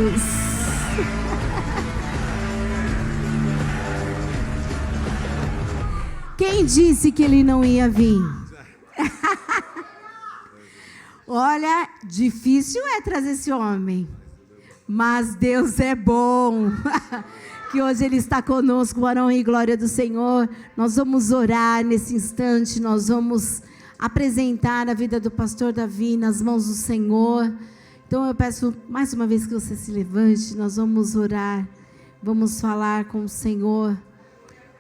Jesus. Quem disse que ele não ia vir? Olha, difícil é trazer esse homem, mas Deus é bom. Que hoje ele está conosco, para a honra e glória do Senhor. Nós vamos orar nesse instante, nós vamos apresentar a vida do pastor Davi nas mãos do Senhor. Então eu peço mais uma vez que você se levante, nós vamos orar, vamos falar com o Senhor,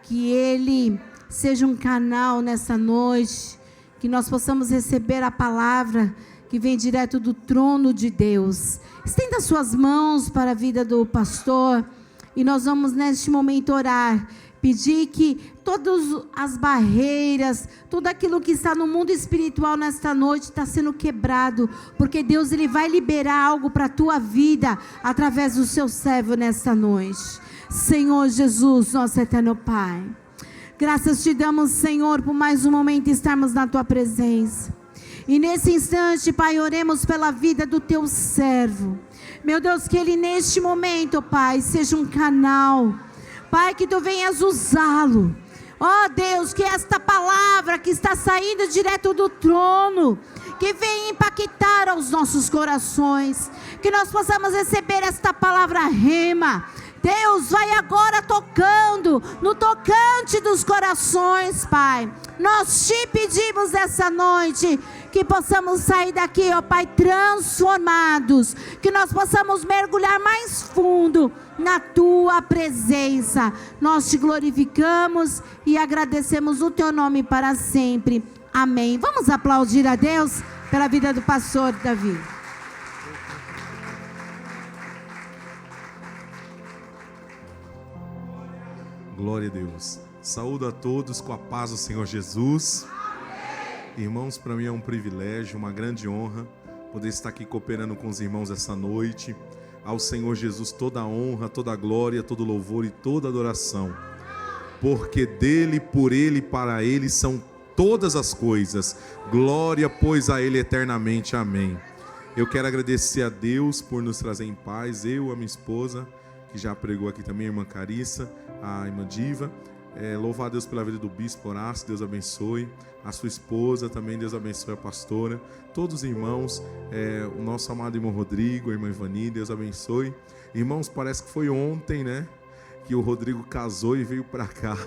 que Ele seja um canal nessa noite, que nós possamos receber a palavra que vem direto do trono de Deus. Estenda suas mãos para a vida do pastor, e nós vamos neste momento orar, pedir que todas as barreiras, tudo aquilo que está no mundo espiritual nesta noite está sendo quebrado, porque Deus ele vai liberar algo para a tua vida, através do seu servo nesta noite. Senhor Jesus, nosso eterno Pai, graças te damos, Senhor, por mais um momento estarmos na tua presença. E nesse instante, Pai, oremos pela vida do teu servo. Meu Deus, que ele neste momento, Pai, seja um canal. Pai, que tu venhas usá-lo. Ó Deus, que esta palavra que está saindo direto do trono, que venha impactar aos nossos corações. Que nós possamos receber esta palavra rema. Deus, vai agora tocando no tocante dos corações, Pai. Nós te pedimos essa noite que possamos sair daqui, ó Pai, transformados. Que nós possamos mergulhar mais fundo na tua presença. Nós te glorificamos e agradecemos o teu nome para sempre. Amém. Vamos aplaudir a Deus pela vida do pastor Davi. Glória a Deus. Saúdo a todos com a paz do Senhor Jesus. Amém. Irmãos, para mim é um privilégio, uma grande honra poder estar aqui cooperando com os irmãos essa noite. Ao Senhor Jesus toda a honra, toda a glória, todo o louvor e toda a adoração. Porque dele, por ele e para ele são todas as coisas. Glória, pois, a ele eternamente. Amém. Eu quero agradecer a Deus por nos trazer em paz, eu, a minha esposa, que já pregou aqui também, a irmã Carissa, a irmã Diva. Louvar a Deus pela vida do bispo Horácio, Deus abençoe. A sua esposa também, Deus abençoe a pastora. Todos os irmãos, o nosso amado irmão Rodrigo, a irmã Ivani, Deus abençoe. Irmãos, parece que foi ontem, né, que o Rodrigo casou e veio para cá.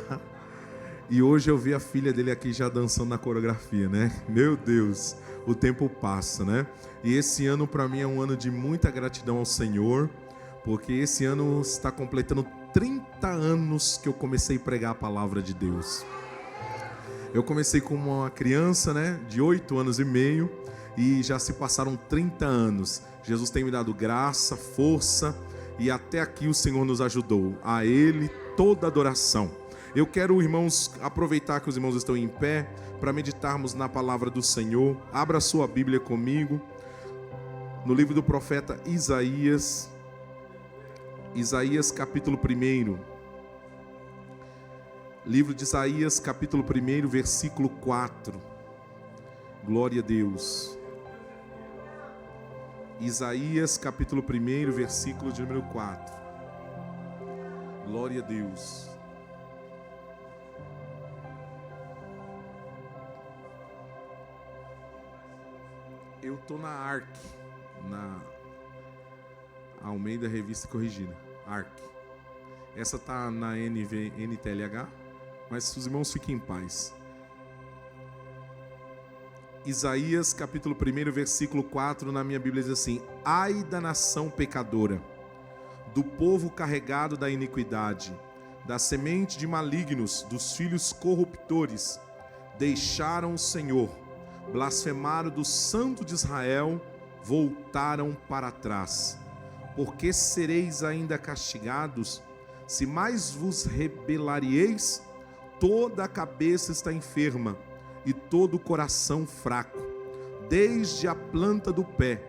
E hoje eu vi a filha dele aqui já dançando na coreografia, né? Meu Deus, o tempo passa, né? E esse ano para mim é um ano de muita gratidão ao Senhor, porque esse ano está completando 30 anos que eu comecei a pregar a palavra de Deus. Eu comecei como uma criança, né, de 8 anos e meio, e já se passaram 30 anos. Jesus tem me dado graça, força, e até aqui o Senhor nos ajudou. A Ele toda adoração. Eu quero, irmãos, aproveitar que os irmãos estão em pé para meditarmos na palavra do Senhor. Abra sua Bíblia comigo no livro do profeta Isaías. Isaías capítulo 1. Livro de Isaías capítulo 1, versículo 4. Glória a Deus. Isaías capítulo 1, versículo de número 4. Glória a Deus. Eu estou na ARC, na Almeida Revista Corrigida, ARC. Essa está na NTLH, mas os irmãos fiquem em paz. Isaías capítulo 1, versículo 4, na minha Bíblia diz assim: ai da nação pecadora, do povo carregado da iniquidade, da semente de malignos, dos filhos corruptores, deixaram o Senhor, blasfemaram do Santo de Israel, voltaram para trás. Porque sereis ainda castigados, se mais vos rebelarieis? Toda a cabeça está enferma, e todo o coração fraco, desde a planta do pé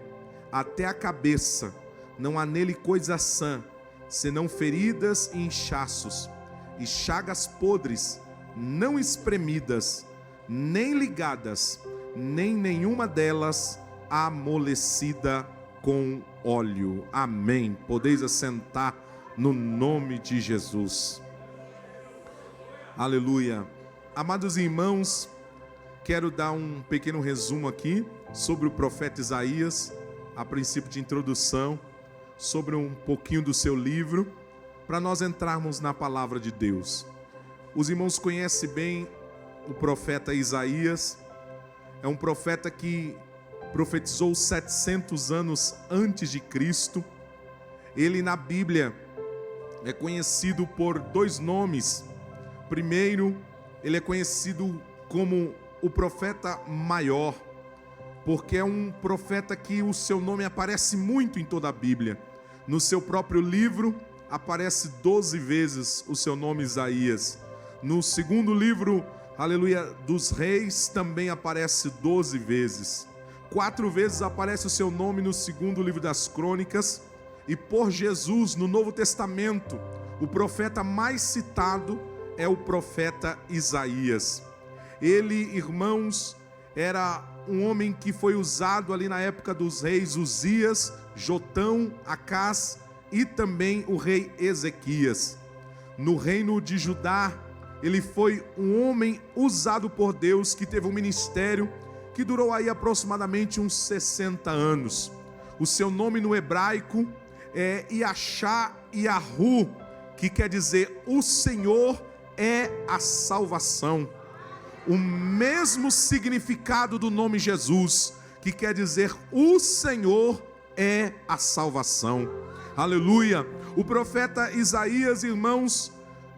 até a cabeça, não há nele coisa sã, senão feridas e inchaços, e chagas podres, não espremidas, nem ligadas, nem nenhuma delas amolecida. com óleo. Amém. Podeis assentar no nome de Jesus. Aleluia. Amados irmãos, quero dar um pequeno resumo aqui sobre o profeta Isaías, a princípio de introdução, sobre um pouquinho do seu livro, para nós entrarmos na palavra de Deus. Os irmãos conhecem bem o profeta Isaías. É um profeta que profetizou 700 anos antes de Cristo. Ele na Bíblia é conhecido por dois nomes. Primeiro, ele é conhecido como o profeta maior, porque é um profeta que o seu nome aparece muito em toda a Bíblia. No seu próprio livro aparece 12 vezes o seu nome Isaías. No segundo livro, aleluia, dos reis também aparece 12 vezes. 4 vezes aparece o seu nome no segundo livro das crônicas. E por Jesus, no Novo Testamento, o profeta mais citado é o profeta Isaías. Ele, irmãos, era um homem que foi usado ali na época dos reis Uzias, Jotão, Acás e também o rei Ezequias. No reino de Judá, ele foi um homem usado por Deus, que teve um ministério que durou aí aproximadamente uns 60 anos. O seu nome no hebraico é Yashá Yahu, que quer dizer o Senhor é a salvação. O mesmo significado do nome Jesus, que quer dizer o Senhor é a salvação. Aleluia. O profeta Isaías, irmãos,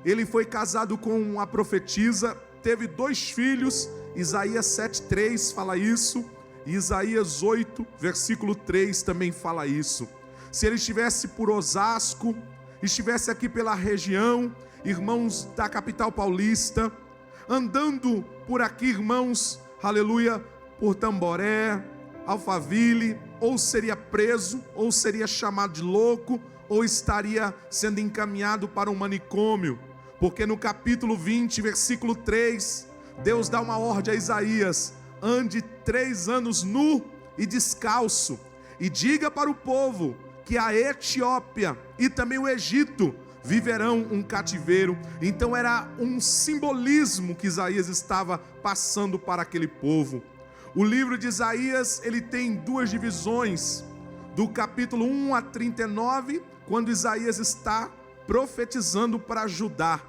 ele foi casado com uma profetisa, teve 2 filhos. Isaías 7:3 fala isso, e Isaías 8, versículo 3 também fala isso. Se ele estivesse por Osasco, estivesse aqui pela região, irmãos da capital paulista, andando por aqui, irmãos, aleluia, por Tamboré, Alphaville, ou seria preso, ou seria chamado de louco, ou estaria sendo encaminhado para um manicômio, porque no capítulo 20, versículo 3, Deus dá uma ordem a Isaías: ande 3 anos nu e descalço, e diga para o povo que a Etiópia e também o Egito viverão um cativeiro. Então era um simbolismo que Isaías estava passando para aquele povo. O livro de Isaías, ele tem 2 divisões, do capítulo 1 a 39, quando Isaías está profetizando para Judá,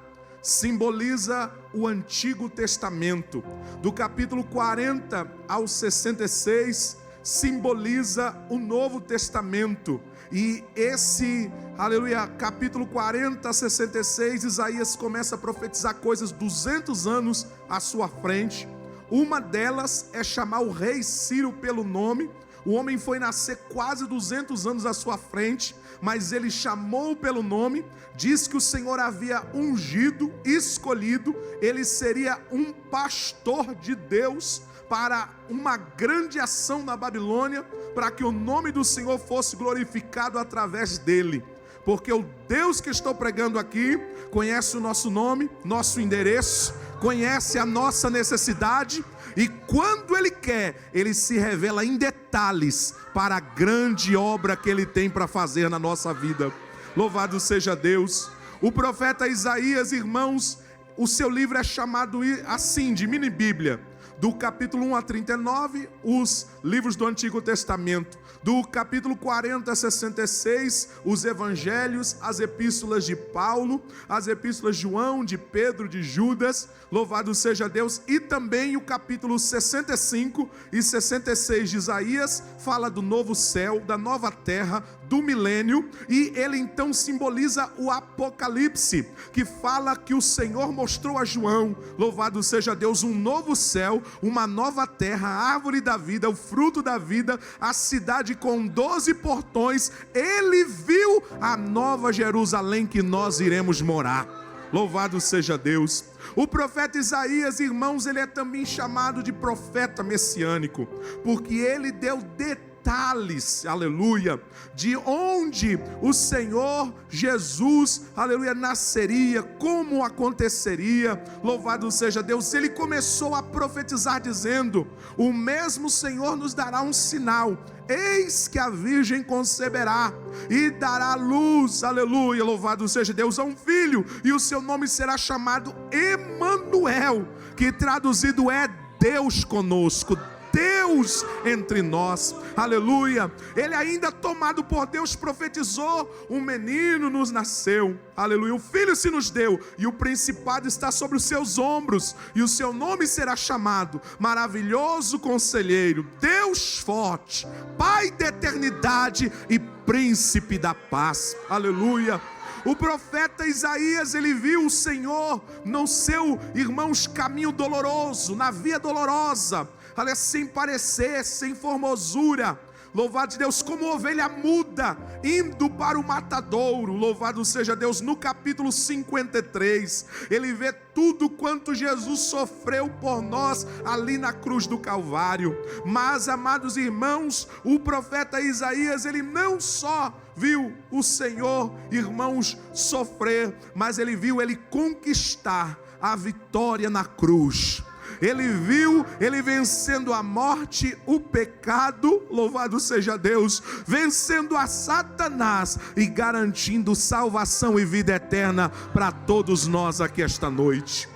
simboliza o Antigo Testamento. Do capítulo 40 ao 66, simboliza o Novo Testamento. E esse, aleluia, capítulo 40 a 66, Isaías começa a profetizar coisas 200 anos à sua frente. Uma delas é chamar o rei Ciro pelo nome. O homem foi nascer quase 200 anos à sua frente, mas ele chamou pelo nome. Diz que o Senhor havia ungido, escolhido. Ele seria um pastor de Deus para uma grande ação na Babilônia, para que o nome do Senhor fosse glorificado através dele. Porque o Deus que estou pregando aqui conhece o nosso nome, nosso endereço, conhece a nossa necessidade, e quando Ele quer, Ele se revela em detalhes para a grande obra que Ele tem para fazer na nossa vida. Louvado seja Deus. O profeta Isaías, irmãos, o seu livro é chamado assim, de mini Bíblia. Do capítulo 1 a 39, os livros do Antigo Testamento. Do capítulo 40 a 66, os evangelhos, as epístolas de Paulo, as epístolas de João, de Pedro, de Judas. Louvado seja Deus. E também o capítulo 65 e 66 de Isaías fala do novo céu, da nova terra, do milênio. E ele então simboliza o Apocalipse, que fala que o Senhor mostrou a João, louvado seja Deus, um novo céu, uma nova terra, a árvore da vida, o fruto da vida, a cidade com 12 portões. Ele viu a nova Jerusalém que nós iremos morar. Louvado seja Deus. O profeta Isaías, irmãos, ele é também chamado de profeta messiânico, porque ele deu detalhes detalhes, aleluia, de onde o Senhor Jesus, aleluia, nasceria, como aconteceria. Louvado seja Deus. Ele começou a profetizar dizendo: o mesmo Senhor nos dará um sinal. Eis que a virgem conceberá e dará luz, aleluia, louvado seja Deus, a um filho, e o seu nome será chamado Emanuel, que traduzido é Deus conosco, Deus entre nós, aleluia. Ele ainda tomado por Deus profetizou: um menino nos nasceu, aleluia, um filho se nos deu, e o principado está sobre os seus ombros, e o seu nome será chamado Maravilhoso Conselheiro, Deus Forte, Pai da Eternidade e Príncipe da Paz, aleluia. O profeta Isaías, ele viu o Senhor no seu, irmãos, caminho doloroso, na via dolorosa, aliás, sem parecer, sem formosura, louvado Deus, como ovelha muda, indo para o matadouro, louvado seja Deus. No capítulo 53, ele vê tudo quanto Jesus sofreu por nós, ali na cruz do Calvário. Mas, amados irmãos, o profeta Isaías, ele não só viu o Senhor, irmãos, sofrer, mas ele viu ele conquistar a vitória na cruz. Ele viu ele vencendo a morte, o pecado, louvado seja Deus, vencendo a Satanás e garantindo salvação e vida eterna para todos nós aqui esta noite.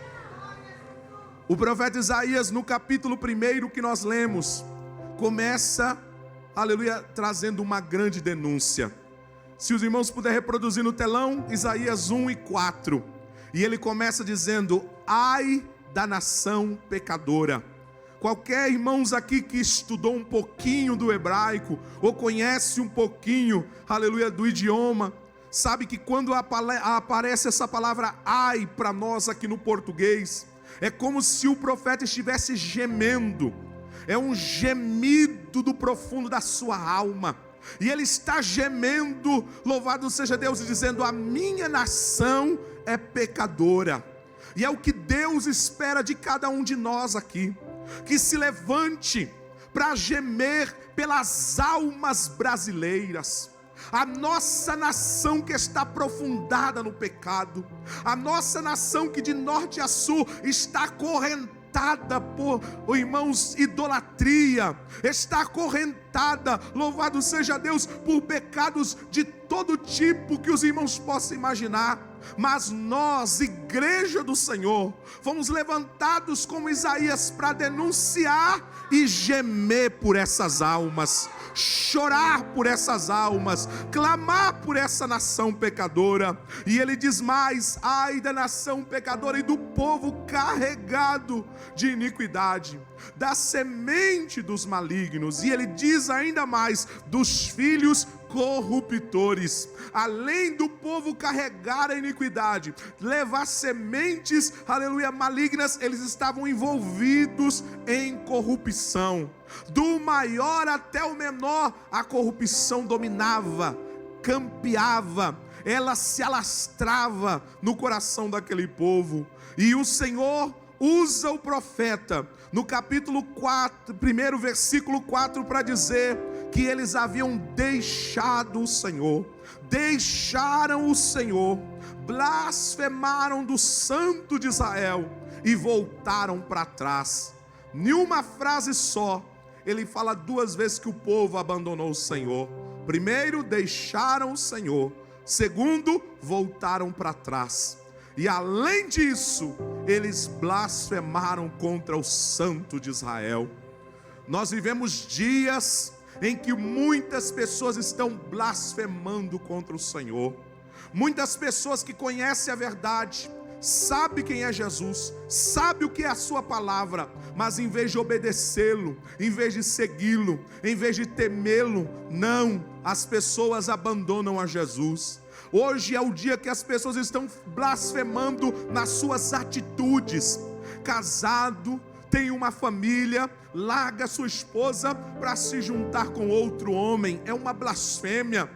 O profeta Isaías, no capítulo 1 que nós lemos, começa, aleluia, trazendo uma grande denúncia. Se os irmãos puderem reproduzir no telão, Isaías 1 e 4, e ele começa dizendo: ai da nação pecadora. Qualquer irmãos aqui que estudou um pouquinho do hebraico, ou conhece um pouquinho, aleluia, do idioma, sabe que quando aparece essa palavra ai para nós aqui no português, é como se o profeta estivesse gemendo, é um gemido do profundo da sua alma, e ele está gemendo, louvado seja Deus, dizendo: a minha nação é pecadora. E é o que Deus espera de cada um de nós aqui, que se levante para gemer pelas almas brasileiras, a nossa nação que está aprofundada no pecado, a nossa nação que de norte a sul está acorrentada por, irmãos, idolatria, está acorrentada, louvado seja Deus, por pecados de todo tipo que os irmãos possam imaginar. Mas nós, igreja do Senhor, fomos levantados como Isaías para denunciar e gemer por essas almas, chorar por essas almas, clamar por essa nação pecadora. E ele diz mais: ai da nação pecadora e do povo carregado de iniquidade, da semente dos malignos. E ele diz ainda mais: dos filhos corruptores. Além do povo carregar a iniquidade, levar sementes, aleluia, malignas, eles estavam envolvidos em corrupção. Do maior até o menor, a corrupção dominava, campeava, ela se alastrava no coração daquele povo. E o Senhor usa o profeta no capítulo 4, primeiro versículo 4, para dizer que eles haviam deixado o Senhor, deixaram o Senhor, blasfemaram do Santo de Israel e voltaram para trás. Em uma frase só, ele fala duas vezes que o povo abandonou o Senhor. Primeiro, deixaram o Senhor. Segundo, voltaram para trás. E além disso, eles blasfemaram contra o Santo de Israel. Nós vivemos dias em que muitas pessoas estão blasfemando contra o Senhor. Muitas pessoas que conhecem a verdade, sabe quem é Jesus, sabe o que é a sua palavra, mas em vez de obedecê-lo, em vez de segui-lo, em vez de temê-lo, não, as pessoas abandonam a Jesus. Hoje é o dia que as pessoas estão blasfemando nas suas atitudes. Casado, tem uma família, larga sua esposa para se juntar com outro homem, é uma blasfêmia.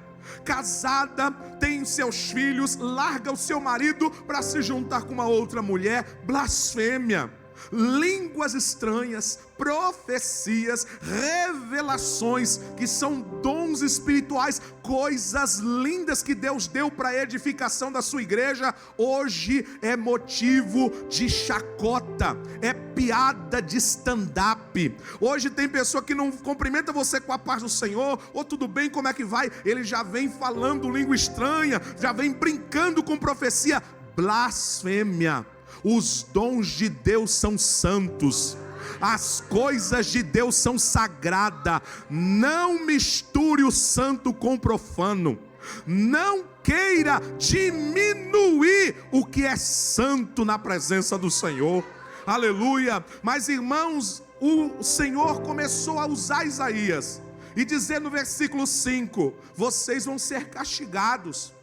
Casada, tem seus filhos, larga o seu marido para se juntar com uma outra mulher, blasfêmia. línguas estranhas, profecias, revelações, que são dons espirituais, coisas lindas que Deus deu para a edificação da sua igreja, hoje é motivo de chacota, é piada de stand-up. Hoje tem pessoa que não cumprimenta você com a paz do Senhor, ou tudo bem, como é que vai? Ele já vem falando língua estranha, já vem brincando com profecia. Blasfêmia. Os dons de Deus são santos, as coisas de Deus são sagradas. Não misture o santo com o profano. Não queira diminuir o que é santo na presença do Senhor. Aleluia. Mas irmãos, o Senhor começou a usar Isaías e dizer no versículo 5: vocês vão ser castigados,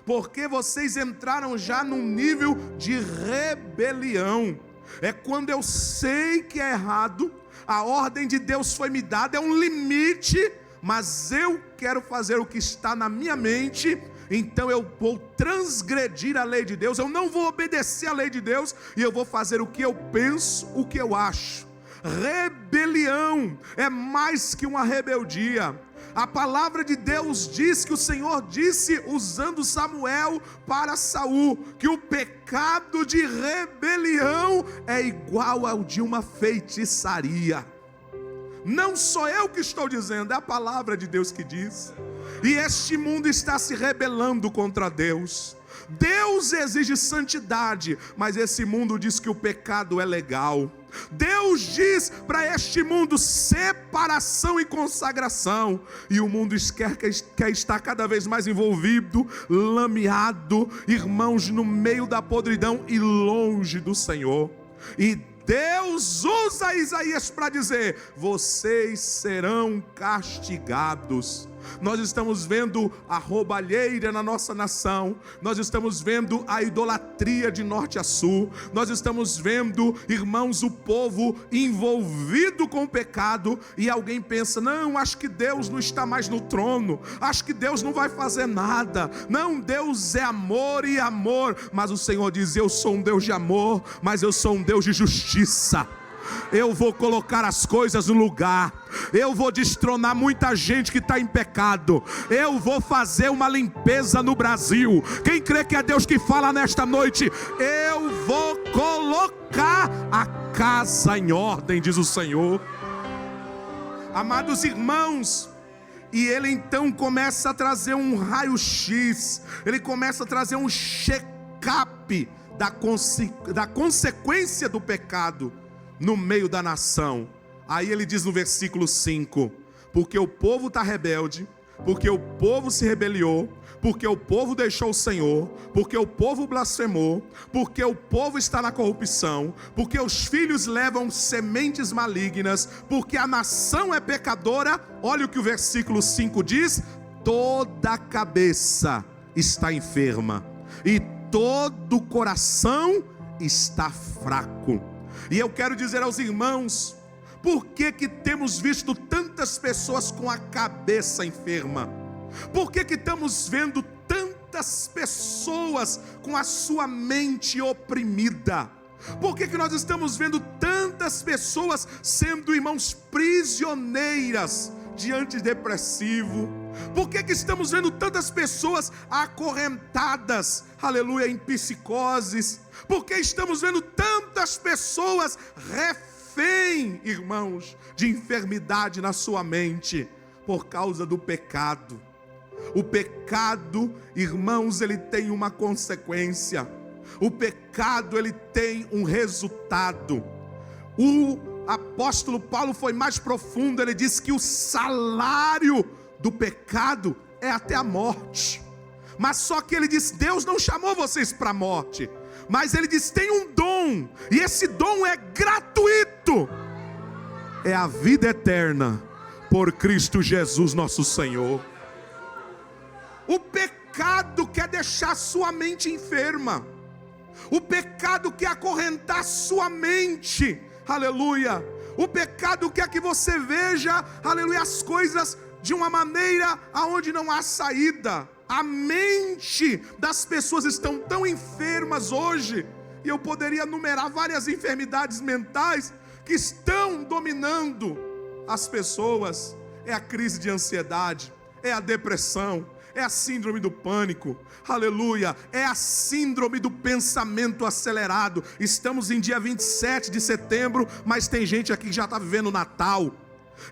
porque vocês entraram já num nível de rebelião. É quando eu sei que é errado, a ordem de Deus foi me dada, é um limite, mas eu quero fazer o que está na minha mente, então eu vou transgredir a lei de Deus, eu não vou obedecer a lei de Deus, e eu vou fazer o que eu penso, o que eu acho. Rebelião é mais que uma rebeldia. A palavra de Deus diz que o Senhor disse, usando Samuel para Saul, que o pecado de rebelião é igual ao de uma feitiçaria. Não sou eu que estou dizendo, é a palavra de Deus que diz. E este mundo está se rebelando contra Deus. Deus exige santidade, mas esse mundo diz que o pecado é legal. Deus diz para este mundo separação e consagração, e o mundo quer estar cada vez mais envolvido, lameado, irmãos, no meio da podridão e longe do Senhor. E Deus usa Isaías para dizer: vocês serão castigados. Nós estamos vendo a roubalheira na nossa nação, nós estamos vendo a idolatria de norte a sul, nós estamos vendo, irmãos, o povo envolvido com o pecado, e alguém pensa: não, acho que Deus não está mais no trono, acho que Deus não vai fazer nada. Não, Deus é amor e amor, mas o Senhor diz: eu sou um Deus de amor, mas eu sou um Deus de justiça. Eu vou colocar as coisas no lugar, eu vou destronar muita gente que está em pecado, eu vou fazer uma limpeza no Brasil. Quem crê que é Deus que fala nesta noite? Eu vou colocar a casa em ordem, diz o Senhor. Amados irmãos, e ele então começa a trazer um raio-x, ele começa a trazer um check-up da consequência do pecado no meio da nação. Aí ele diz no versículo 5: porque o povo está rebelde, porque o povo se rebeliou, porque o povo deixou o Senhor, porque o povo blasfemou, porque o povo está na corrupção, porque os filhos levam sementes malignas, porque a nação é pecadora. Olha o que o versículo 5 diz: toda a cabeça está enferma e todo o coração está fraco. E eu quero dizer aos irmãos, por que temos visto tantas pessoas com a cabeça enferma? Por que estamos vendo tantas pessoas com a sua mente oprimida? Por que nós estamos vendo tantas pessoas sendo, irmãos, prisioneiras de antidepressivo? Por que estamos vendo tantas pessoas acorrentadas, aleluia, em psicoses? Por que estamos vendo tantas pessoas refém, irmãos, de enfermidade na sua mente? Por causa do pecado. O pecado, irmãos, ele tem uma consequência. O pecado, ele tem um resultado. O apóstolo Paulo foi mais profundo, ele disse que o salário do pecado é até a morte. Mas só que ele disse: Deus não chamou vocês para a morte, mas ele disse: tem um dom, e esse dom é gratuito, é a vida eterna por Cristo Jesus nosso Senhor. O pecado quer deixar sua mente enferma, o pecado quer acorrentar sua mente, aleluia. O pecado quer que você veja, aleluia, as coisas de uma maneira aonde não há saída. A mente das pessoas estão tão enfermas hoje, E eu poderia enumerar várias enfermidades mentais que estão dominando as pessoas. É a crise de ansiedade, é a depressão, é a síndrome do pânico, aleluia, é a síndrome do pensamento acelerado. Estamos em dia 27 de setembro, mas tem gente aqui que já está vivendo o Natal.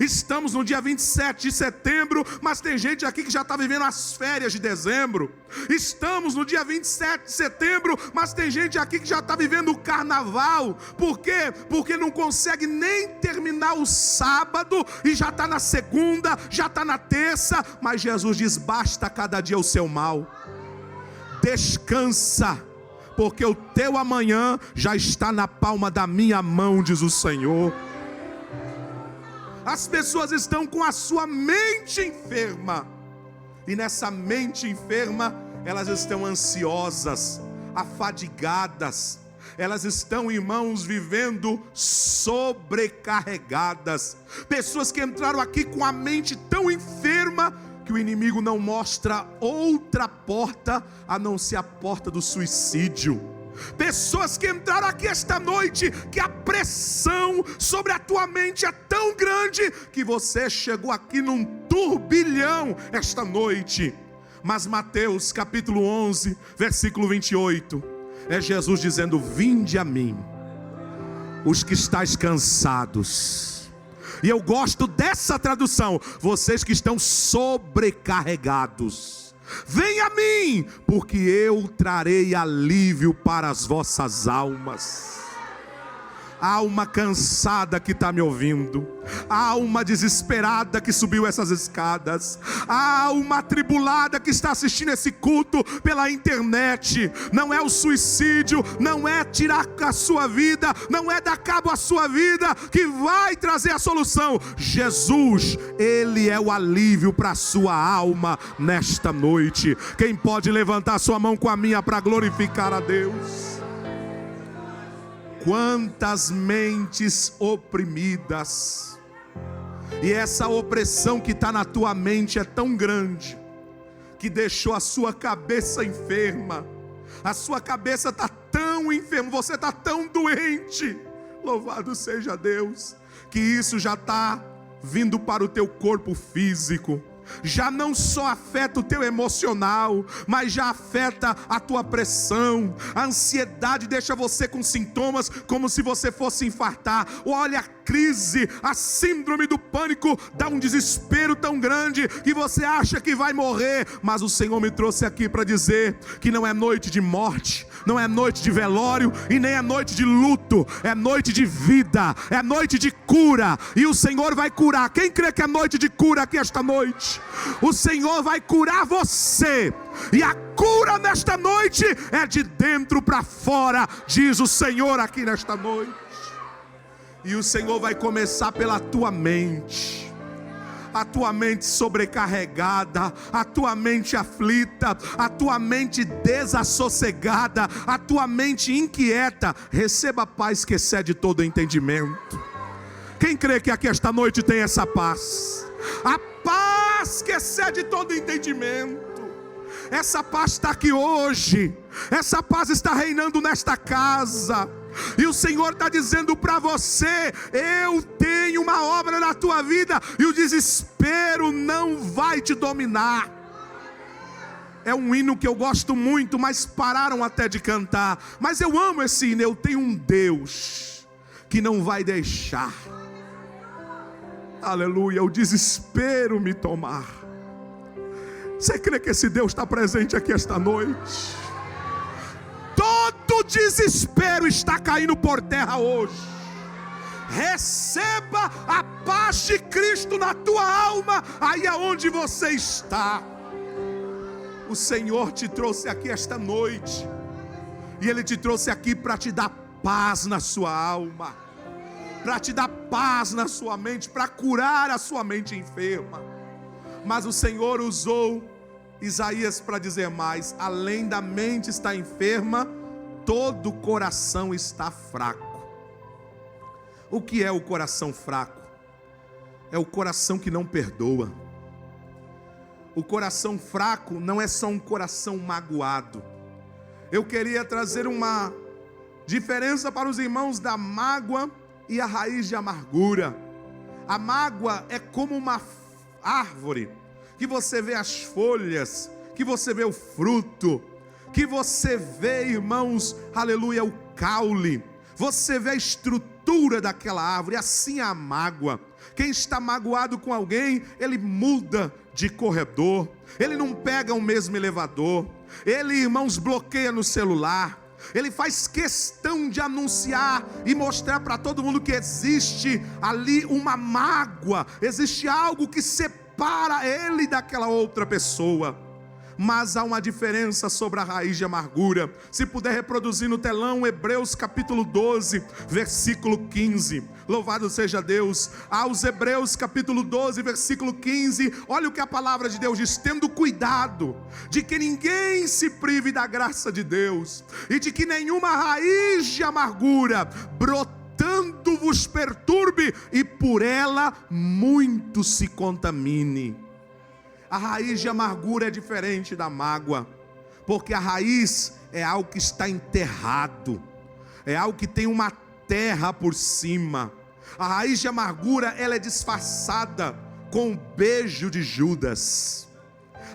Estamos no dia 27 de setembro, mas tem gente aqui que já está vivendo as férias de dezembro. Estamos no dia 27 de setembro, mas tem gente aqui que já está vivendo o carnaval. Por quê? Porque não consegue nem terminar o sábado e já está na segunda, já está na terça. Mas Jesus diz: basta cada dia o seu mal. Descansa, porque o teu amanhã já está na palma da minha mão, diz o Senhor. As pessoas estão com a sua mente enferma, e nessa mente enferma, elas estão ansiosas, afadigadas, elas estão, irmãos, vivendo sobrecarregadas. Pessoas que entraram aqui com a mente tão enferma, que o inimigo não mostra outra porta, a não ser a porta do suicídio. Pessoas que entraram aqui esta noite, que a pressão sobre a tua mente é tão grande, que você chegou aqui num turbilhão esta noite. Mas Mateus capítulo 11, versículo 28, é Jesus dizendo: vinde a mim, os que estáis cansados. E eu gosto dessa tradução: vocês que estão sobrecarregados, venha a mim, porque eu trarei alívio para as vossas almas. Alma cansada que está me ouvindo, alma desesperada que subiu essas escadas, alma atribulada que está assistindo esse culto pela internet. Não é o suicídio, não é tirar a sua vida, não é dar cabo à sua vida que vai trazer a solução. Jesus, Ele é o alívio para a sua alma nesta noite. Quem pode levantar sua mão com a minha para glorificar a Deus? Quantas mentes oprimidas, e essa opressão que está na tua mente é tão grande, que deixou a sua cabeça enferma. A sua cabeça está tão enferma, você está tão doente, louvado seja Deus, que isso já está vindo para o teu corpo físico. Já não só afeta o teu emocional, mas já afeta a tua pressão. A ansiedade deixa você com sintomas como se você fosse infartar. Olha a crise, a síndrome do pânico dá um desespero tão grande que você acha que vai morrer. Mas o Senhor me trouxe aqui para dizer que não é noite de morte, não é noite de velório e nem é noite de luto. É noite de vida, é noite de cura. E o Senhor vai curar. Quem crê que é noite de cura aqui esta noite? O Senhor vai curar você. E a cura nesta noite é de dentro para fora, diz o Senhor aqui nesta noite. E o Senhor vai começar pela tua mente. A tua mente sobrecarregada, a tua mente aflita, a tua mente desassossegada, a tua mente inquieta. Receba a paz que excede todo entendimento. Quem crê que aqui esta noite tem essa paz? A paz que excede todo entendimento. Essa paz está aqui hoje. Essa paz está reinando nesta casa. E o Senhor está dizendo para você: eu tenho uma obra na tua vida, e o desespero não vai te dominar. É um hino que eu gosto muito, mas pararam até de cantar. Mas eu amo esse hino. Eu tenho um Deus que não vai deixar, aleluia, o desespero me tomar. Você crê que esse Deus está presente aqui esta noite? Todo desespero está caindo por terra hoje. Receba a paz de Cristo na tua alma, aí aonde você está. O Senhor te trouxe aqui esta noite, e Ele te trouxe aqui para te dar paz na sua alma, para te dar paz na sua mente, para curar a sua mente enferma. Mas o Senhor usou Isaías para dizer mais: além da mente estar enferma, todo o coração está fraco. O que é o coração fraco? É o coração que não perdoa. O coração fraco não é só um coração magoado. Eu queria trazer uma Diferença para os irmãos da mágoa e a raiz de amargura. A mágoa é como uma árvore, que você vê as folhas, que você vê o fruto, que você vê, irmãos, aleluia, o caule, você vê a estrutura daquela árvore. Assim é a mágoa. Quem está magoado com alguém, ele muda de corredor, ele não pega o mesmo elevador, ele, irmãos, bloqueia no celular, ele faz questão de anunciar e mostrar para todo mundo que existe ali uma mágoa, existe algo que separa ele daquela outra pessoa. Mas há uma diferença sobre a raiz de amargura. Se puder reproduzir no telão, Hebreus capítulo 12, versículo 15. Louvado seja Deus. Aos Hebreus capítulo 12, versículo 15. Olha o que a palavra de Deus diz: tendo cuidado de que ninguém se prive da graça de Deus, e de que nenhuma raiz de amargura brotando vos perturbe, e por ela muito se contamine. A raiz de amargura é diferente da mágoa, porque a raiz é algo que está enterrado, é algo que tem uma terra por cima. A raiz de amargura, ela é disfarçada com o beijo de Judas.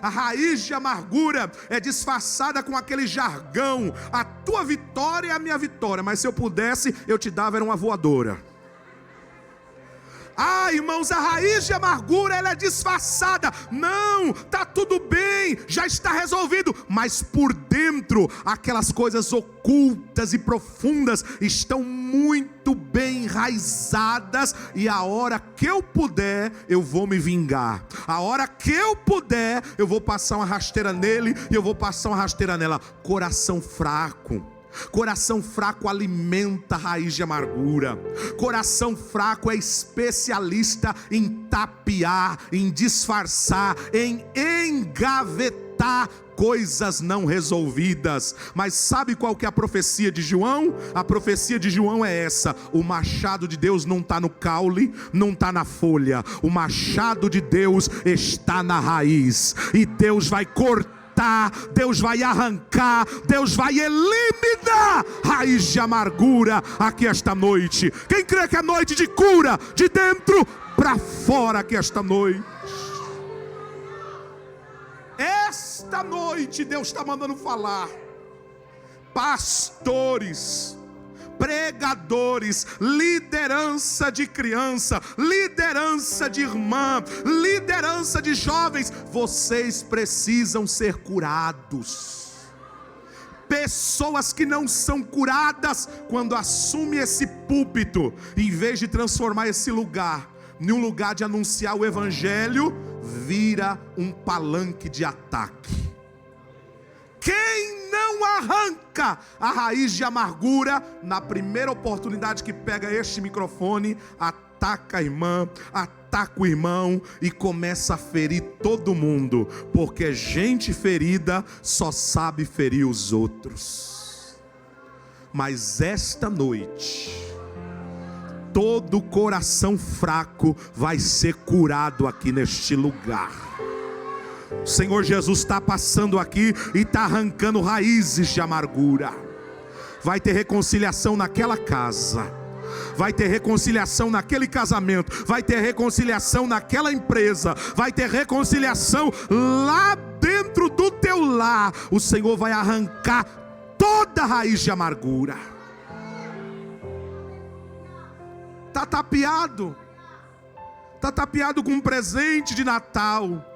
A raiz de amargura é disfarçada com aquele jargão: a tua vitória é a minha vitória, mas se eu pudesse, eu te dava era uma voadora. Ah, irmãos, a raiz de amargura, ela é disfarçada. Não, está tudo bem, já está resolvido. Mas por dentro, aquelas coisas ocultas e profundas estão muito bem enraizadas. E a hora que eu puder, eu vou me vingar. A hora que eu puder, eu vou passar uma rasteira nele e eu vou passar uma rasteira nela. Coração fraco. Coração fraco alimenta a raiz de amargura. Coração fraco é especialista em tapear, em disfarçar, em engavetar coisas não resolvidas. Mas sabe qual que é a profecia de João? A profecia de João é essa: o machado de Deus não está no caule, não está na folha. O machado de Deus está na raiz. E Deus vai cortar, Deus vai arrancar, Deus vai eliminar raiz de amargura aqui esta noite. Quem crê que é noite de cura, de dentro para fora aqui esta noite? Esta noite Deus está mandando falar. Pastores, pregadores, liderança de criança, liderança de irmã, liderança de jovens, vocês precisam ser curados. Pessoas que não são curadas, quando assumem esse púlpito, em vez de transformar esse lugar em um lugar de anunciar o evangelho, vira um palanque de ataque. Quem não arranca a raiz de amargura, na primeira oportunidade que pega este microfone, ataca a irmã, ataca o irmão e começa a ferir todo mundo, porque gente ferida só sabe ferir os outros. Mas esta noite, todo coração fraco vai ser curado aqui neste lugar. O Senhor Jesus está passando aqui e está arrancando raízes de amargura. Vai ter reconciliação naquela casa, vai ter reconciliação naquele casamento, vai ter reconciliação naquela empresa, vai ter reconciliação lá dentro do teu lar. O Senhor vai arrancar toda a raiz de amargura. Está tapeado com um presente de Natal,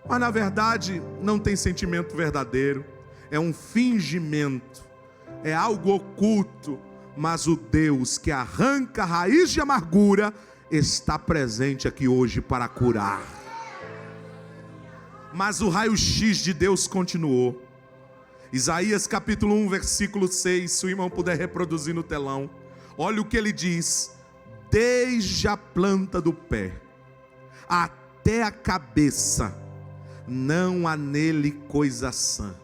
mas na verdade não tem sentimento verdadeiro, é um fingimento, é algo oculto. Mas o Deus que arranca a raiz de amargura está presente aqui hoje para curar. Mas o raio-x de Deus continuou. Isaías capítulo 1, versículo 6, se o irmão puder reproduzir no telão, olha o que ele diz: desde a planta do pé até a cabeça, não há nele coisa sã.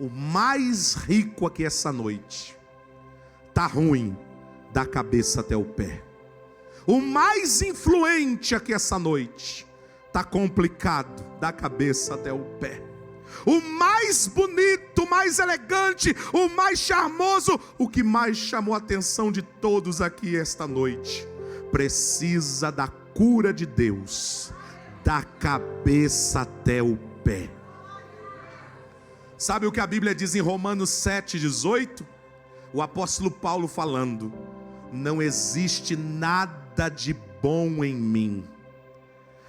O mais rico aqui essa noite está ruim da cabeça até o pé. O mais influente aqui essa noite está complicado da cabeça até o pé. o mais bonito, o mais elegante, o mais charmoso, o que mais chamou a atenção de todos aqui esta noite, precisa da cura de Deus, da cabeça até o pé. Sabe o que a Bíblia diz em Romanos 7,18? O apóstolo Paulo falando: não existe nada de bom em mim.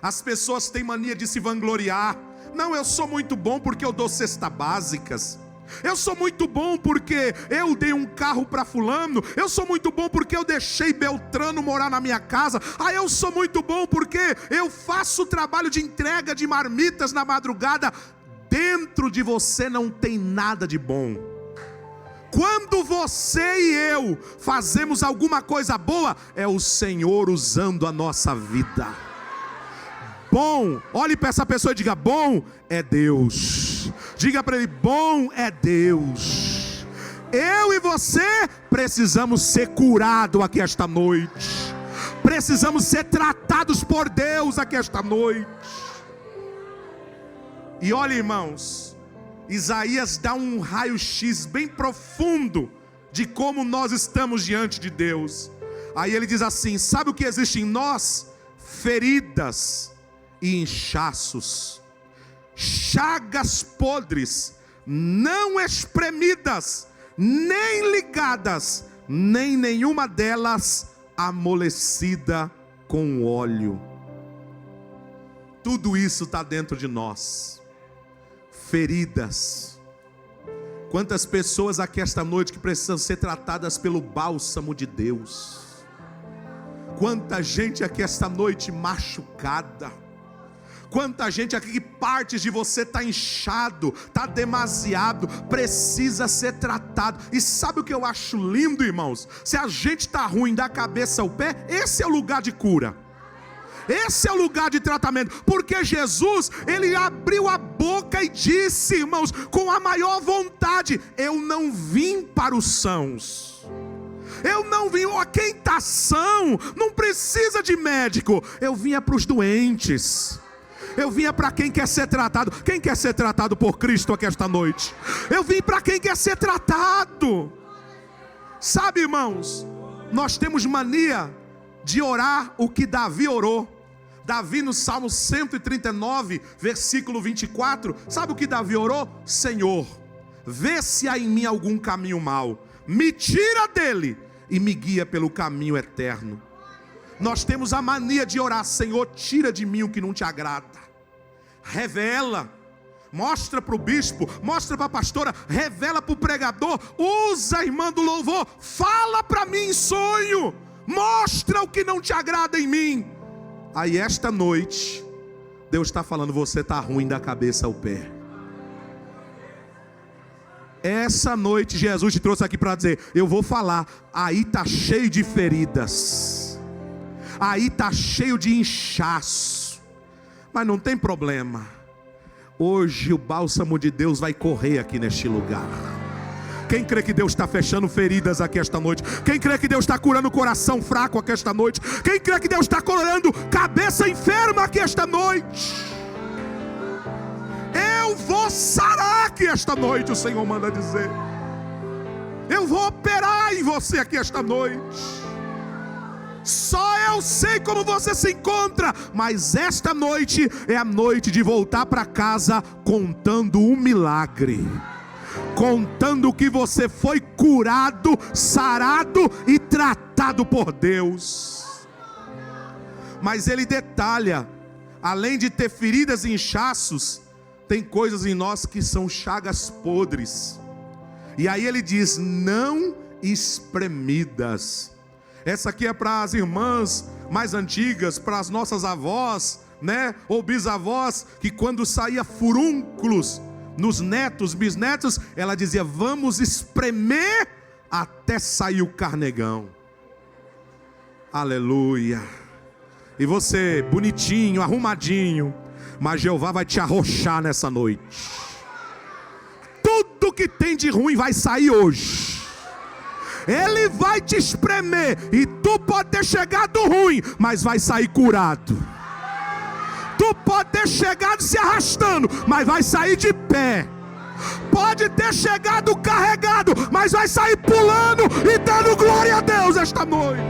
As pessoas têm mania de se vangloriar. Não, eu sou muito bom porque eu dou cesta básicas. Eu sou muito bom porque eu dei um carro para fulano. Eu sou muito bom porque eu deixei Beltrano morar na minha casa. Eu sou muito bom porque eu faço o trabalho de entrega de marmitas na madrugada. Dentro de você não tem nada de bom. Quando você e eu fazemos alguma coisa boa, é o Senhor usando a nossa vida. Bom, olhe para essa pessoa e diga: bom é Deus. Diga para ele: bom é Deus. Eu e você precisamos ser curados aqui esta noite. Precisamos ser tratados por Deus aqui esta noite. E olha, irmãos, Isaías dá um raio-x bem profundo de como nós estamos diante de Deus. Aí ele diz assim: sabe o que existe em nós? Feridas e inchaços, chagas podres, não espremidas, nem ligadas, nem nenhuma delas amolecida com óleo. Tudo isso está dentro de nós. Feridas. Quantas pessoas aqui esta noite que precisam ser tratadas pelo bálsamo de Deus. Quanta gente aqui esta noite machucada. Quanta gente aqui que partes de você está inchado, está demasiado, precisa ser tratado. E sabe o que eu acho lindo, irmãos? Se a gente está ruim da cabeça ao pé, esse é o lugar de cura. Esse é o lugar de tratamento, porque Jesus, ele abriu a boca e disse, irmãos, com a maior vontade: eu não vim para os sãos. Eu não vim, quem está são, não precisa de médico. Eu vinha para os doentes. Eu vinha para quem quer ser tratado. Quem quer ser tratado por Cristo aqui esta noite? Eu vim para quem quer ser tratado. Sabe, irmãos, nós temos mania de orar o que Davi orou. Davi no Salmo 139, versículo 24, sabe o que Davi orou? Senhor, vê se há em mim algum caminho mau, me tira dele e me guia pelo caminho eterno. Nós temos a mania de orar: Senhor, tira de mim o que não te agrada. Revela, mostra para o bispo, mostra para a pastora, revela para o pregador, usa a irmã do louvor, fala para mim em sonho, mostra o que não te agrada em mim. Aí esta noite, Deus está falando: você está ruim da cabeça ao pé. Essa noite Jesus te trouxe aqui para dizer: eu vou falar, aí está cheio de feridas, aí está cheio de inchaço, mas não tem problema. Hoje o bálsamo de Deus vai correr aqui neste lugar. Quem crê que Deus está fechando feridas aqui esta noite? Quem crê que Deus está curando o coração fraco aqui esta noite? Quem crê que Deus está curando cabeça enferma aqui esta noite? Eu vou sarar aqui esta noite, o Senhor manda dizer. Eu vou operar em você aqui esta noite. Só eu sei como você se encontra, mas esta noite é a noite de voltar para casa contando um milagre, contando que você foi curado, sarado e tratado por Deus. Mas ele detalha: além de ter feridas e inchaços, tem coisas em nós que são chagas podres. E aí ele diz: não espremidas. Essa aqui é para as irmãs mais antigas, para as nossas avós, né? Ou bisavós, que quando saía furúnculos nos netos, bisnetos, ela dizia: vamos espremer até sair o carnegão. Aleluia. E você, bonitinho, arrumadinho, mas Jeová vai te arrochar nessa noite. Tudo que tem de ruim vai sair hoje. Ele vai te espremer, e tu pode ter chegado ruim, mas vai sair curado. Tu pode pode ter chegado se arrastando, mas vai sair de pé. Pode ter chegado carregado, mas vai sair pulando e dando glória a Deus esta noite.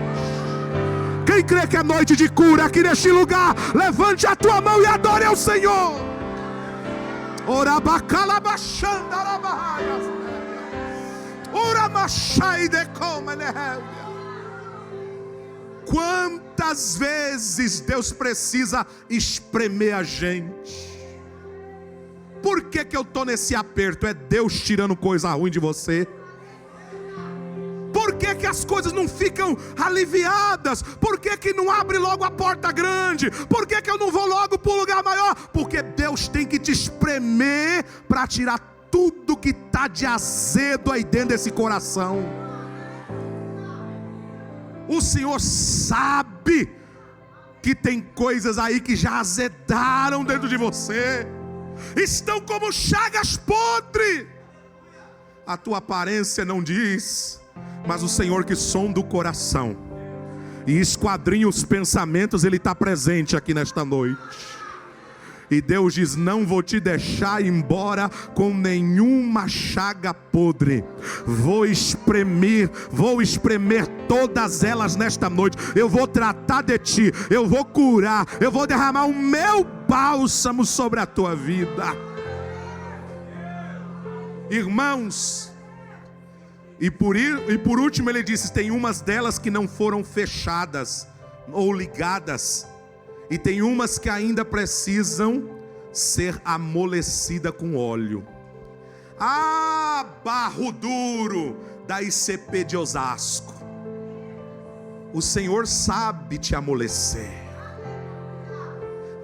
Quem crê que é noite de cura aqui neste lugar, levante a tua mão e adore ao Senhor. Quantas vezes Deus precisa espremer a gente? Por que eu estou nesse aperto? É Deus tirando coisa ruim de você? Por que as coisas não ficam aliviadas? Por que não abre logo a porta grande? Por que eu não vou logo para o lugar maior? Porque Deus tem que te espremer para tirar tudo que está de azedo aí dentro desse coração. O Senhor sabe que tem coisas aí que já azedaram dentro de você, estão como chagas podres. A tua aparência não diz, mas o Senhor que sonda o coração e esquadrinha os pensamentos, Ele está presente aqui nesta noite. E Deus diz: não vou te deixar ir embora com nenhuma chaga podre. Vou espremer todas elas nesta noite. Eu vou tratar de ti, eu vou curar, eu vou derramar o meu bálsamo sobre a tua vida. Irmãos, e por último ele disse: tem umas delas que não foram fechadas ou ligadas, e tem umas que ainda precisam ser amolecidas com óleo. Ah, barro duro da ICP de Osasco, o Senhor sabe te amolecer.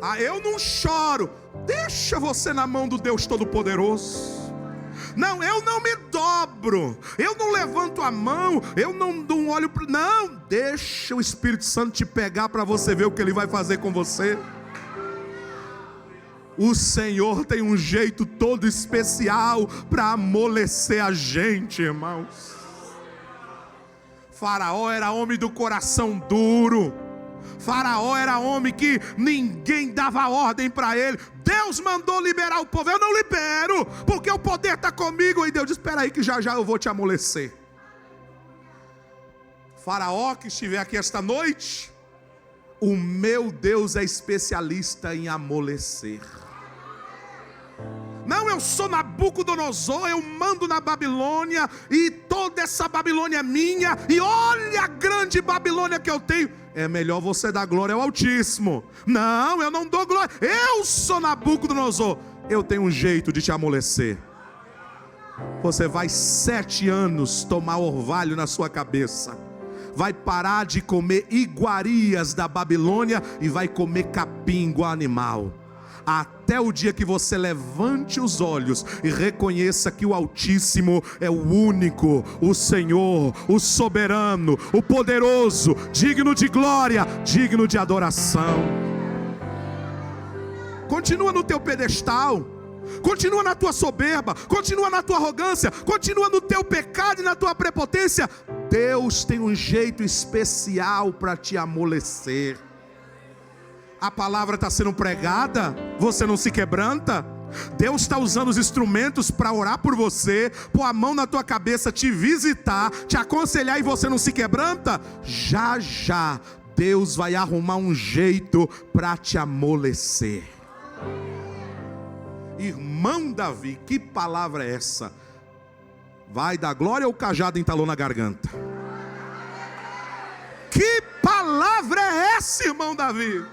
Ah, eu não choro. Deixa você na mão do Deus Todo-Poderoso. Não, eu não me dobro, eu não levanto a mão, eu não dou um olho para... Não, deixa o Espírito Santo te pegar para você ver o que Ele vai fazer com você. O Senhor tem um jeito todo especial para amolecer a gente, irmãos. Faraó era homem do coração duro. Faraó era homem que ninguém dava ordem para ele. Deus mandou liberar o povo. Eu não libero, porque o poder está comigo. E Deus disse: espera aí que já já eu vou te amolecer. Faraó que estiver aqui esta noite, o meu Deus é especialista em amolecer. Não, eu sou Nabucodonosor, eu mando na Babilônia, e toda essa Babilônia é minha, e olha a grande Babilônia que eu tenho. É melhor você dar glória ao Altíssimo. Não, eu não dou glória. Eu sou Nabucodonosor. Eu tenho um jeito de te amolecer. Você vai 7 anos tomar orvalho na sua cabeça. Vai parar de comer iguarias da Babilônia e vai comer capim igual animal. Até o dia que você levante os olhos e reconheça que o Altíssimo é o único, o Senhor, o soberano, o poderoso, digno de glória, digno de adoração. Continua no teu pedestal, continua na tua soberba, continua na tua arrogância, continua no teu pecado e na tua prepotência. Deus tem um jeito especial para te amolecer. A palavra está sendo pregada, você não se quebranta. Deus está usando os instrumentos para orar por você, pôr a mão na tua cabeça, te visitar, te aconselhar, e você não se quebranta. Já já Deus vai arrumar um jeito para te amolecer. Irmão Davi, que palavra é essa? Vai dar glória ou o cajado entalou na garganta? Que palavra é essa, irmão Davi?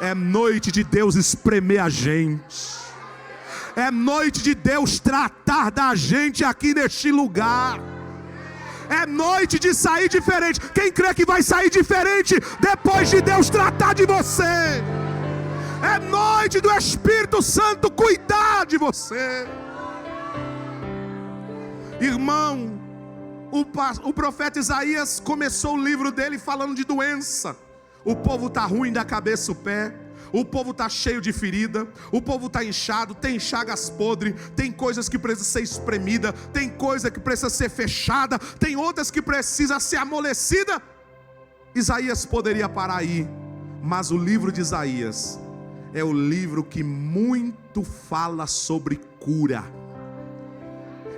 É noite de Deus espremer a gente. É noite de Deus tratar da gente aqui neste lugar. É noite de sair diferente. Quem crê que vai sair diferente depois de Deus tratar de você? É noite do Espírito Santo cuidar de você. Irmão, o profeta Isaías começou o livro dele falando de doença. O povo está ruim da cabeça ao pé, o povo está cheio de ferida, o povo está inchado, tem chagas podres, tem coisas que precisam ser espremida, tem coisa que precisa ser fechada, tem outras que precisa ser amolecida. Isaías poderia parar aí, mas o livro de Isaías é o livro que muito fala sobre cura.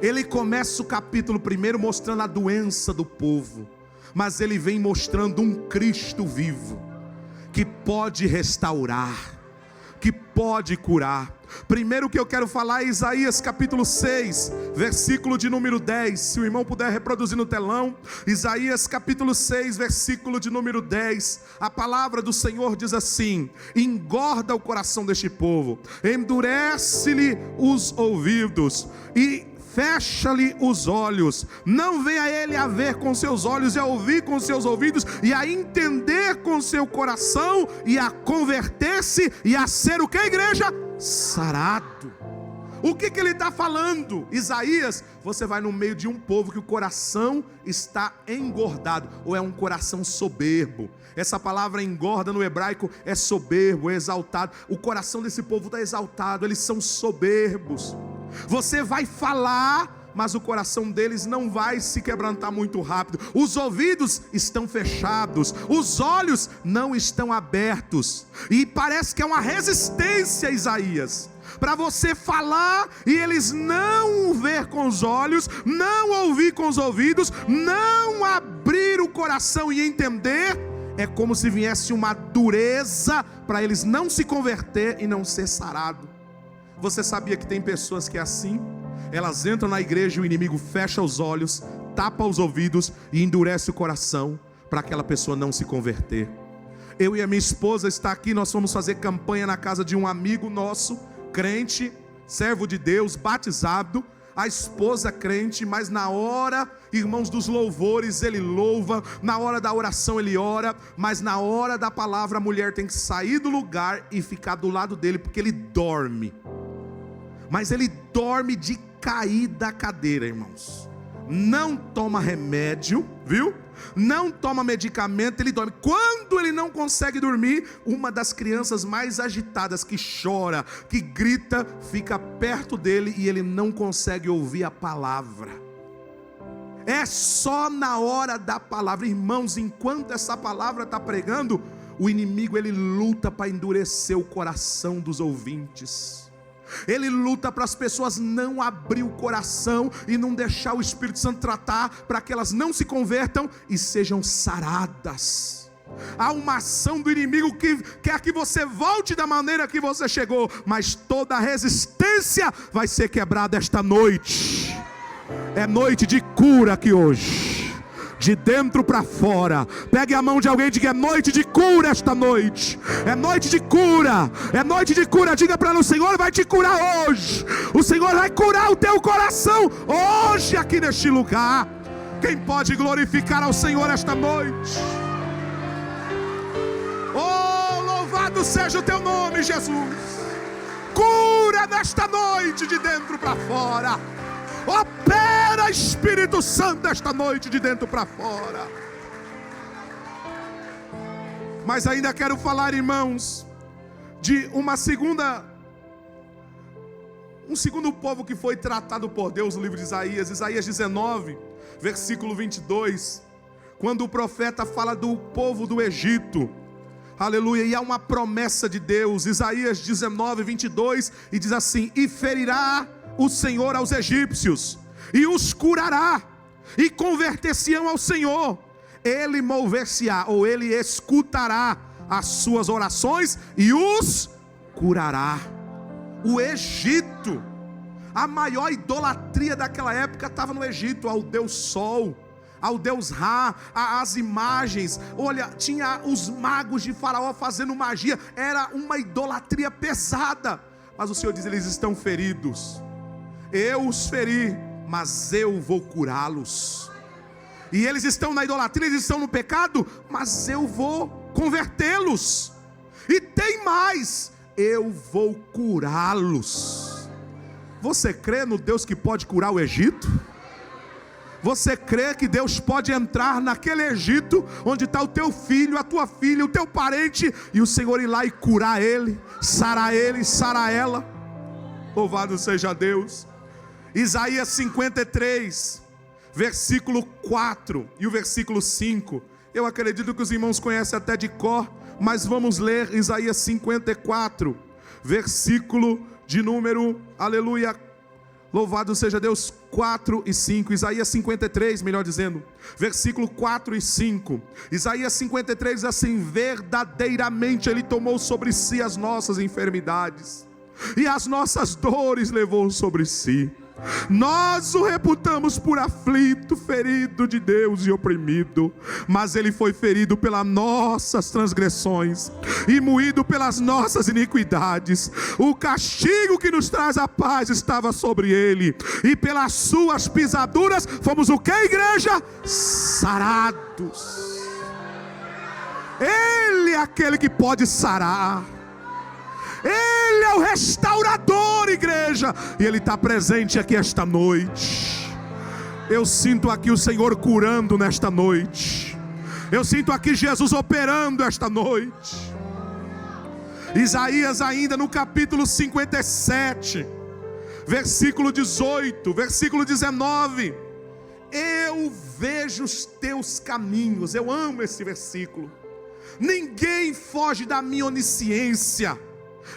Ele começa o capítulo 1 mostrando a doença do povo, mas ele vem mostrando um Cristo vivo, que pode restaurar, que pode curar. Primeiro que eu quero falar é Isaías capítulo 6, versículo de número 10. Se o irmão puder reproduzir no telão, Isaías capítulo 6, versículo de número 10. A palavra do Senhor diz assim: engorda o coração deste povo, endurece-lhe os ouvidos e fecha-lhe os olhos. Não venha ele a ver com seus olhos, e a ouvir com seus ouvidos, e a entender com seu coração, e a converter-se, e a ser o que, igreja? Sarado. O que ele está falando? Isaías, você vai no meio de um povo que o coração está engordado, ou é um coração soberbo. Essa palavra engorda no hebraico é soberbo, é exaltado. O coração desse povo está exaltado, eles são soberbos. Você vai falar, mas o coração deles não vai se quebrantar muito rápido. Os ouvidos estão fechados, os olhos não estão abertos, e parece que é uma resistência, Isaías, para você falar e eles não ver com os olhos, não ouvir com os ouvidos, não abrir o coração e entender. É como se viesse uma dureza para eles não se converter e não ser sarado. Você sabia que tem pessoas que é assim? Elas entram na igreja e o inimigo fecha os olhos, tapa os ouvidos e endurece o coração para aquela pessoa não se converter. Eu e a minha esposa está aqui, nós fomos fazer campanha na casa de um amigo nosso, crente, servo de Deus, batizado. A esposa crente, mas na hora, irmãos, dos louvores ele louva, na hora da oração ele ora, mas na hora da palavra a mulher tem que sair do lugar e ficar do lado dele, porque ele dorme. Mas ele dorme de cair da cadeira, irmãos. Não toma remédio, viu? Não toma medicamento, ele dorme. Quando ele não consegue dormir, uma das crianças mais agitadas, que chora, que grita, fica perto dele e ele não consegue ouvir a palavra. É só na hora da palavra, irmãos, enquanto essa palavra está pregando, o inimigo ele luta para endurecer o coração dos ouvintes. Ele luta para as pessoas não abrir o coração e não deixar o Espírito Santo tratar, para que elas não se convertam e sejam saradas. Há uma ação do inimigo que quer que você volte da maneira que você chegou, mas toda resistência vai ser quebrada esta noite. É noite de cura aqui hoje, de dentro para fora. Pegue a mão de alguém e diga: é noite de cura esta noite. É noite de cura, é noite de cura. Diga para ele: o Senhor vai te curar hoje. O Senhor vai curar o teu coração hoje aqui neste lugar. Quem pode glorificar ao Senhor esta noite? Oh, louvado seja o teu nome, Jesus. Cura nesta noite de dentro para fora. Opera, Espírito Santo, esta noite de dentro para fora. Mas ainda quero falar, irmãos, de um segundo povo que foi tratado por Deus no livro de Isaías. Isaías 19, versículo 22, quando o profeta fala do povo do Egito. Aleluia, e há uma promessa de Deus. Isaías 19, 22, e diz assim: e ferirá o Senhor aos egípcios, e os curará, e converter-se-ão ao Senhor. Ele mover-se-á, ou ele escutará as suas orações, e os curará. O Egito, a maior idolatria daquela época estava no Egito, ao Deus Sol, ao Deus Ra, as imagens. Olha, tinha os magos de Faraó fazendo magia, era uma idolatria pesada. Mas o Senhor diz: eles estão feridos, eu os feri, mas eu vou curá-los. E eles estão na idolatria, eles estão no pecado, mas eu vou convertê-los. E tem mais, eu vou curá-los. Você crê no Deus que pode curar o Egito? Você crê que Deus pode entrar naquele Egito, onde está o teu filho, a tua filha, o teu parente, e o Senhor ir lá e curar ele, sarar ela? Louvado seja Deus. Isaías 53, versículo 4 e o versículo 5. Eu acredito que os irmãos conhecem até de cor, mas vamos ler Isaías 54, versículo de número, aleluia, louvado seja Deus, 4 e 5, Isaías 53, melhor dizendo, versículo 4 e 5, Isaías 53 diz assim: verdadeiramente Ele tomou sobre si as nossas enfermidades, e as nossas dores levou sobre si. Nós o reputamos por aflito, ferido de Deus e oprimido, mas Ele foi ferido pelas nossas transgressões e moído pelas nossas iniquidades. O castigo que nos traz a paz estava sobre Ele, e pelas suas pisaduras fomos o que, igreja? Sarados. Ele é aquele que pode sarar. Ele é o restaurador, igreja, e Ele está presente aqui esta noite. Eu sinto aqui o Senhor curando nesta noite. Eu sinto aqui Jesus operando esta noite. Isaías ainda no capítulo 57, versículo 18, versículo 19. Eu vejo os teus caminhos. Eu amo esse versículo. Ninguém foge da minha onisciência.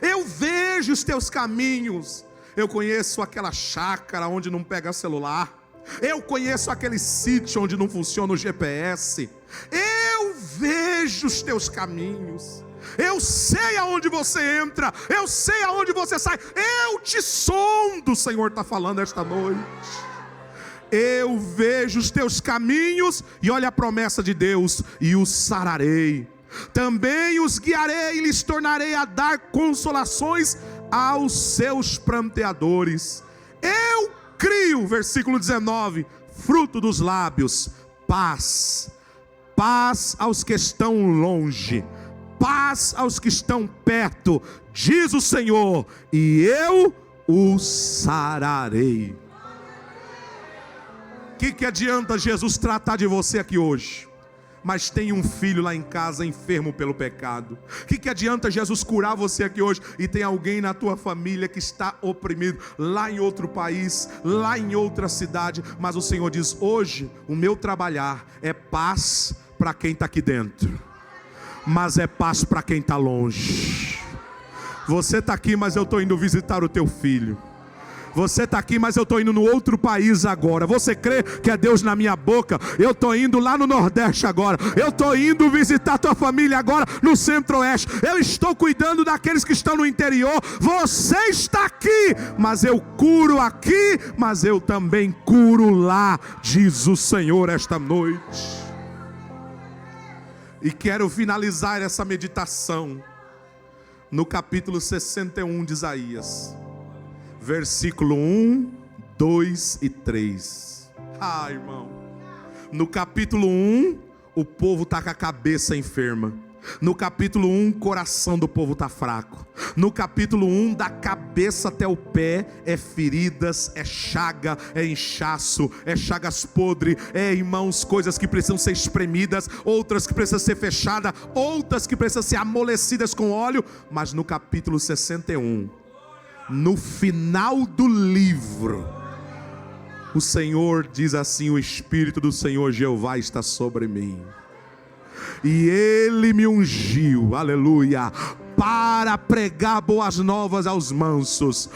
Eu vejo os teus caminhos. Eu conheço aquela chácara onde não pega celular. Eu conheço aquele sítio onde não funciona o GPS. Eu vejo os teus caminhos. Eu sei aonde você entra. Eu sei aonde você sai. Eu te sondo, o Senhor está falando esta noite. Eu vejo os teus caminhos. E olha a promessa de Deus: e os sararei. Também os guiarei e lhes tornarei a dar consolações aos seus pranteadores. Eu crio, versículo 19, fruto dos lábios, paz. Paz aos que estão longe, paz aos que estão perto, diz o Senhor, e eu os sararei. O que adianta Jesus tratar de você aqui hoje, mas tem um filho lá em casa enfermo pelo pecado? O que adianta Jesus curar você aqui hoje e tem alguém na tua família que está oprimido, lá em outro país, lá em outra cidade? Mas o Senhor diz: hoje o meu trabalhar é paz para quem está aqui dentro, mas é paz para quem está longe. Você está aqui, mas eu estou indo visitar o teu filho. Você está aqui, mas eu estou indo no outro país agora. Você crê que é Deus na minha boca? Eu estou indo lá no Nordeste agora. Eu estou indo visitar a tua família agora no Centro-Oeste. Eu estou cuidando daqueles que estão no interior. Você está aqui, mas eu curo aqui, mas eu também curo lá, diz o Senhor esta noite. E quero finalizar essa meditação no capítulo 61 de Isaías, versículo 1, 2 e 3. Ah, irmão, no capítulo 1, o povo está com a cabeça enferma. No capítulo 1, o coração do povo está fraco. No capítulo 1, da cabeça até o pé, é feridas, é chaga, é inchaço, é chagas podres, é, irmãos, coisas que precisam ser espremidas, outras que precisam ser fechadas, outras que precisam ser amolecidas com óleo. Mas no capítulo 61, no final do livro, o Senhor diz assim: o Espírito do Senhor Jeová está sobre mim, e Ele me ungiu, aleluia, para pregar boas novas aos mansos,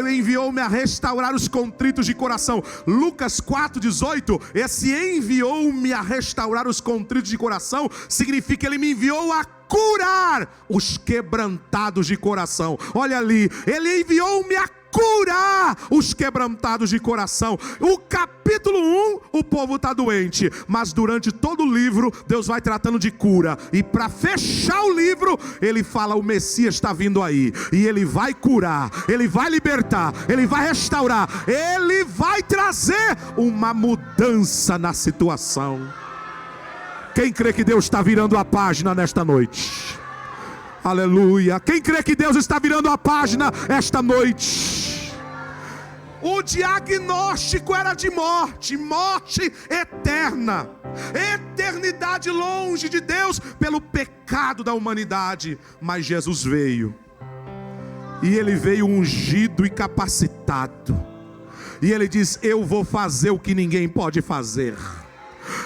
enviou-me a restaurar os contritos de coração. Lucas 4,18, esse enviou-me a restaurar os contritos de coração, significa que Ele me enviou a curar os quebrantados de coração. Olha ali, Ele enviou-me a curar os quebrantados de coração. O capítulo 1, o povo está doente, mas durante todo o livro Deus vai tratando de cura, e para fechar o livro Ele fala: o Messias está vindo aí, e Ele vai curar, Ele vai libertar, Ele vai restaurar, Ele vai trazer uma mudança na situação. Quem crê que Deus está virando a página nesta noite? Aleluia. Quem crê que Deus está virando a página esta noite? O diagnóstico era de morte, morte eterna, eternidade longe de Deus pelo pecado da humanidade. Mas Jesus veio, e Ele veio ungido e capacitado, e Ele diz: eu vou fazer o que ninguém pode fazer.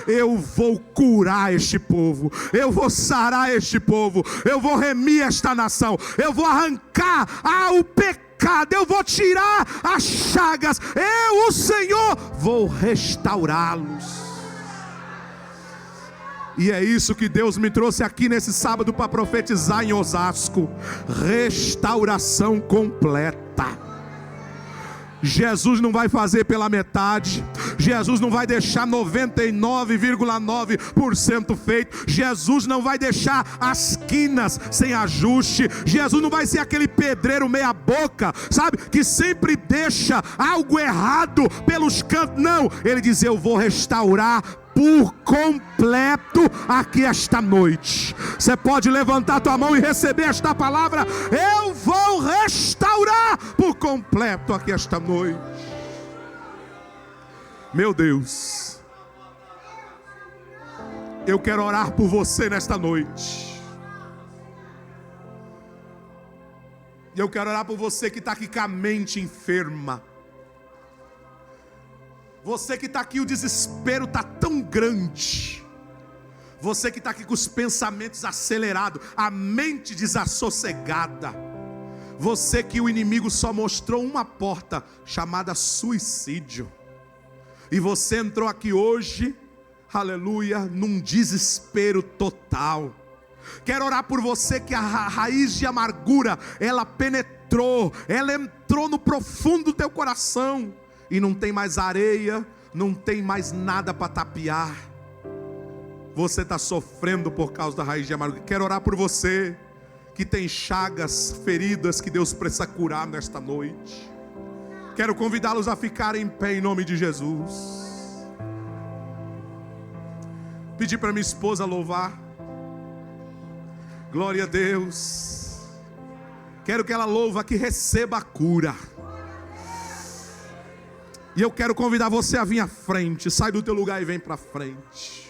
eu vou curar este povo, eu vou sarar este povo, eu vou remir esta nação, eu vou arrancar o pecado, eu vou tirar as chagas, eu, o Senhor, vou restaurá-los. E é isso que Deus me trouxe aqui nesse sábado para profetizar em Osasco: restauração completa. Jesus não vai fazer pela metade, Jesus não vai deixar 99,9% feito, Jesus não vai deixar as quinas sem ajuste, Jesus não vai ser aquele pedreiro meia boca, sabe, que sempre deixa algo errado pelos cantos. Não, Ele diz: eu vou restaurar por completo aqui esta noite. Você pode levantar tua mão e receber esta palavra: eu vou restaurar por completo aqui esta noite. Meu Deus, eu quero orar por você nesta noite. E eu quero orar por você que está aqui com a mente enferma. Você que está aqui, o desespero está tão grande. Você que está aqui com os pensamentos acelerados, a mente desassossegada. Você que o inimigo só mostrou uma porta, chamada suicídio. E você entrou aqui hoje, aleluia, num desespero total. Quero orar por você que a raiz de amargura, ela penetrou, ela entrou no profundo do teu coração. E não tem mais areia, não tem mais nada para tapear. Você está sofrendo por causa da raiz de amargura. Quero orar por você que tem chagas, feridas que Deus precisa curar nesta noite. Quero convidá-los a ficarem em pé em nome de Jesus. Pedir para minha esposa louvar. Glória a Deus. Quero que ela louva, que receba a cura. E eu quero convidar você a vir à frente. Sai do teu lugar e vem para frente.